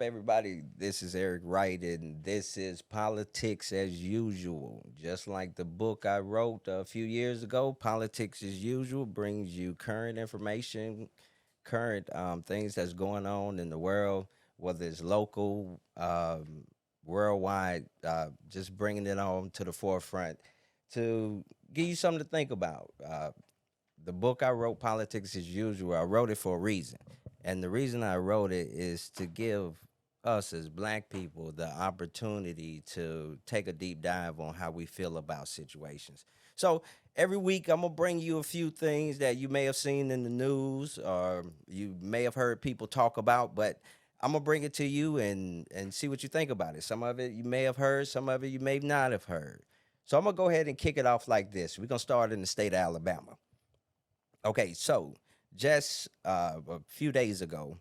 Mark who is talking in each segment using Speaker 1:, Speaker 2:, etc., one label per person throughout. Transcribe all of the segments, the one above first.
Speaker 1: up, everybody? This is Eric Wright, and this is Politics as Usual. Just like the book I wrote a few years ago, Politics as Usual brings you current information, current things that's going on in the world, whether it's local, worldwide, just bringing it on to the forefront to give you something to think about. The book I wrote, Politics as Usual, I wrote it for a reason. And the reason I wrote it is to give us as black people the opportunity to take a deep dive on how we feel about situations. So every week I'm gonna bring you a few things that you may have seen in the news or you may have heard people talk about, but I'm gonna bring it to you and see what you think about it. Some of it you may have heard, some of it you may not have heard. So I'm gonna go ahead and kick it off like this. We're gonna start in the state of Alabama. Okay, so just a few days ago,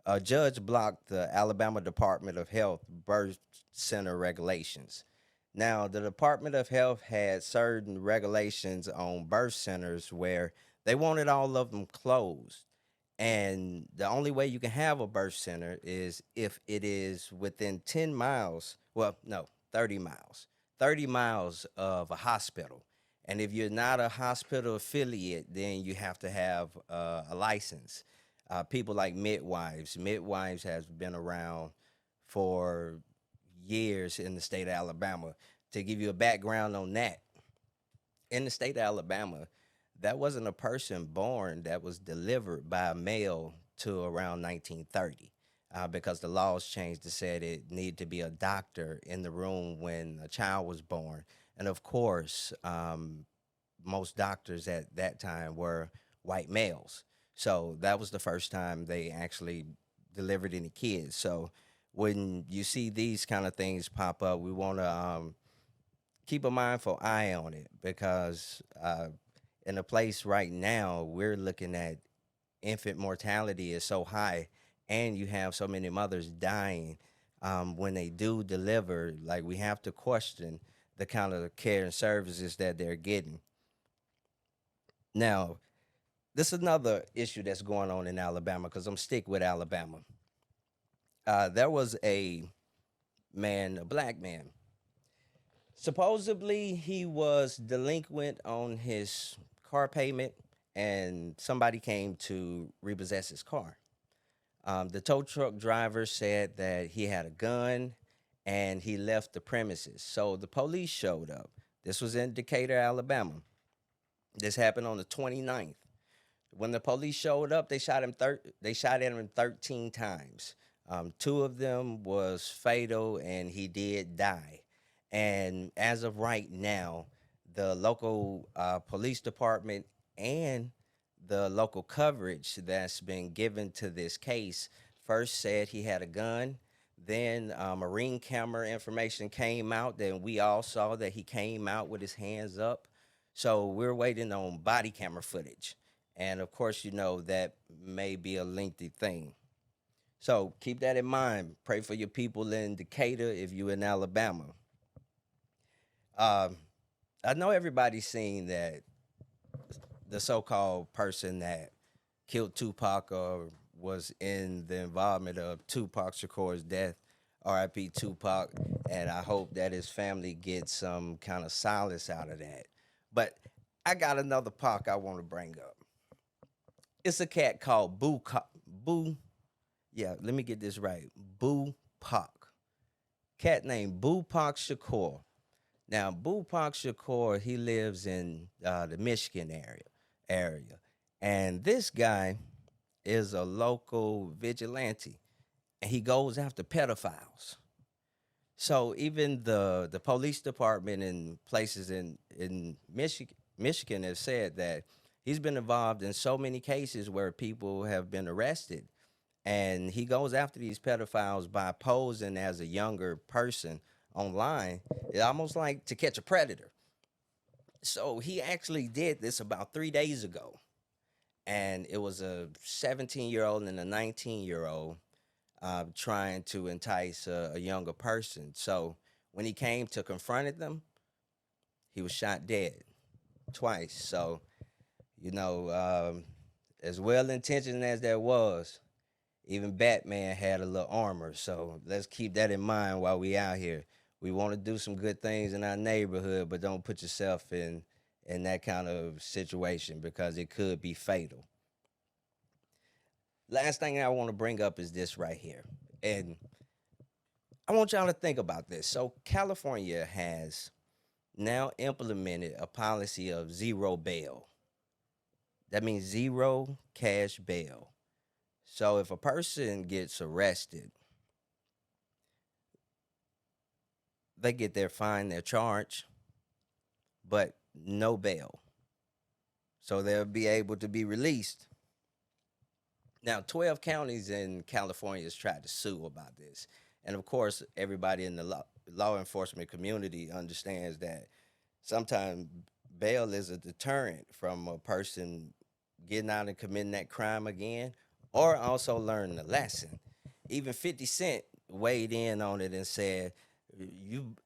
Speaker 1: a judge blocked the Alabama Department of Health birth center regulations. Now, the Department of Health had certain regulations on birth centers where they wanted all of them closed. And the only way you can have a birth center is if it is within 10 miles, well, no, 30 miles, 30 miles of a hospital. And if you're not a hospital affiliate, then you have to have a license. People like Midwives. Midwives has been around for years in the state of Alabama. To give you a background on that, in the state of Alabama, that wasn't a person born that was delivered by a male to around 1930 because the laws changed to said it needed to be a doctor in the room when a child was born. And of course, most doctors at that time were white males. So that was the first time they actually delivered any kids. So when you see these kind of things pop up, we want to keep a mindful eye on it because in a place right now, we're looking at infant mortality is so high, and you have so many mothers dying when they do deliver. Like we have to question the kind of care and services that they're getting. Now, this is another issue that's going on in Alabama because I'm stick with Alabama. There was a man, a black man. Supposedly, he was delinquent on his car payment, and somebody came to repossess his car. The tow truck driver said that he had a gun and he left the premises. So the police showed up. This was in Decatur, Alabama. This happened on the 29th. When the police showed up, they shot at him 13 times. Two of them was fatal, and he did die. And as of right now, the local police department and the local coverage that's been given to this case first said he had a gun. Then Marine camera information came out. Then we all saw that he came out with his hands up. So we're waiting on body camera footage. And of course, you know that may be a lengthy thing. So keep that in mind. Pray for your people in Decatur if you're in Alabama. Um, I know everybody's seen that the so-called person that killed Tupac or was in the involvement of Tupac Shakur's death, R.I.P. Tupac, and I hope that his family gets some kind of solace out of that. But I got another Pac I want to bring up. It's a cat called Boo. Yeah, let me get this right. Boo Pac. Cat named Boo Pac Shakur. Now, Bupak Shakur, he lives in the Michigan area. And this guy is a local vigilante, and he goes after pedophiles. So even the police department in places in Michigan have said that he's been involved in so many cases where people have been arrested, and he goes after these pedophiles by posing as a younger person online. It's almost like To Catch a Predator. So he actually did this about 3 days ago, and it was a 17-year-old and a 19-year-old trying to entice a younger person. So when he came to confront them, he was shot dead twice. So, you know, as well intentioned as that was, Even Batman had a little armor. So let's keep that in mind while we out here. We want to do some good things in our neighborhood, but don't put yourself in that kind of situation because it could be fatal. Last thing I want to bring up is this right here. And I want y'all to think about this. So California has now implemented a policy of zero bail. That means zero cash bail. So if a person gets arrested, they get their fine, their charge, but no bail. So they'll be able to be released. Now, 12 counties in California has tried to sue about this. And of course, everybody in the law enforcement community understands that sometimes bail is a deterrent from a person getting out and committing that crime again, or also learning the lesson. Even 50 Cent weighed in on it and said,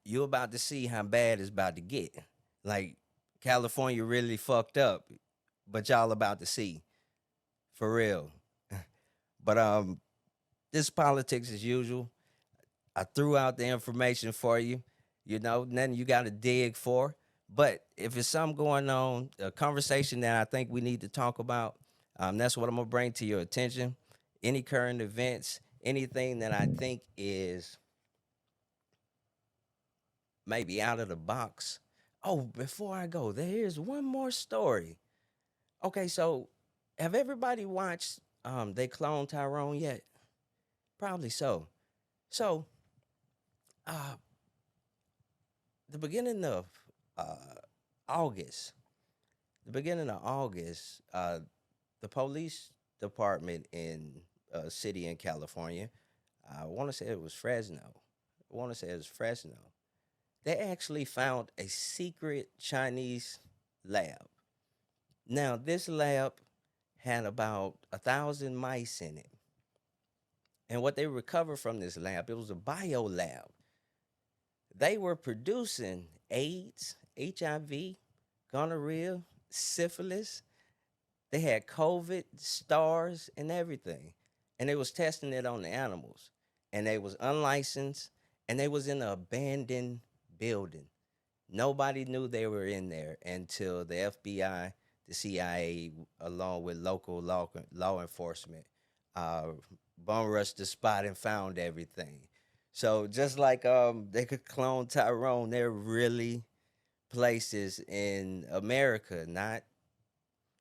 Speaker 1: you about to see how bad it's about to get. Like California really fucked up, but y'all about to see. For real. But this politics as usual. I threw out the information for you. You know, nothing you got to dig for. But if it's something going on, a conversation that I think we need to talk about, that's what I'm gonna bring to your attention. Any current events, anything that I think is maybe out of the box. Oh, before I go, there's one more story. Okay, so have everybody watched They Clone Tyrone yet? Probably so. So, uh, the beginning of uh, August, the beginning of August, the police department in a city in California, I want to say it was Fresno. I want to say it was Fresno. They actually found a secret Chinese lab. Now, this lab had about 1,000 mice in it. And what they recovered from this lab, it was a bio lab. They were producing AIDS, HIV, gonorrhea, syphilis. They had COVID, SARS, and everything. And they was testing it on the animals. And they was unlicensed, and they was in an abandoned building. Nobody knew they were in there until the FBI, the CIA, along with local law enforcement, uh, bum rushed the spot and found everything. So just like they could clone Tyrone, there are really places in America, not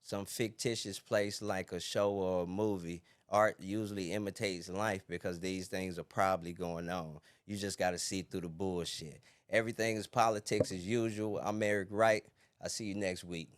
Speaker 1: some fictitious place like a show or a movie. Art usually imitates life because these things are probably going on. You just got to see through the bullshit. Everything is politics as usual. I'm Eric Wright. I'll see you next week.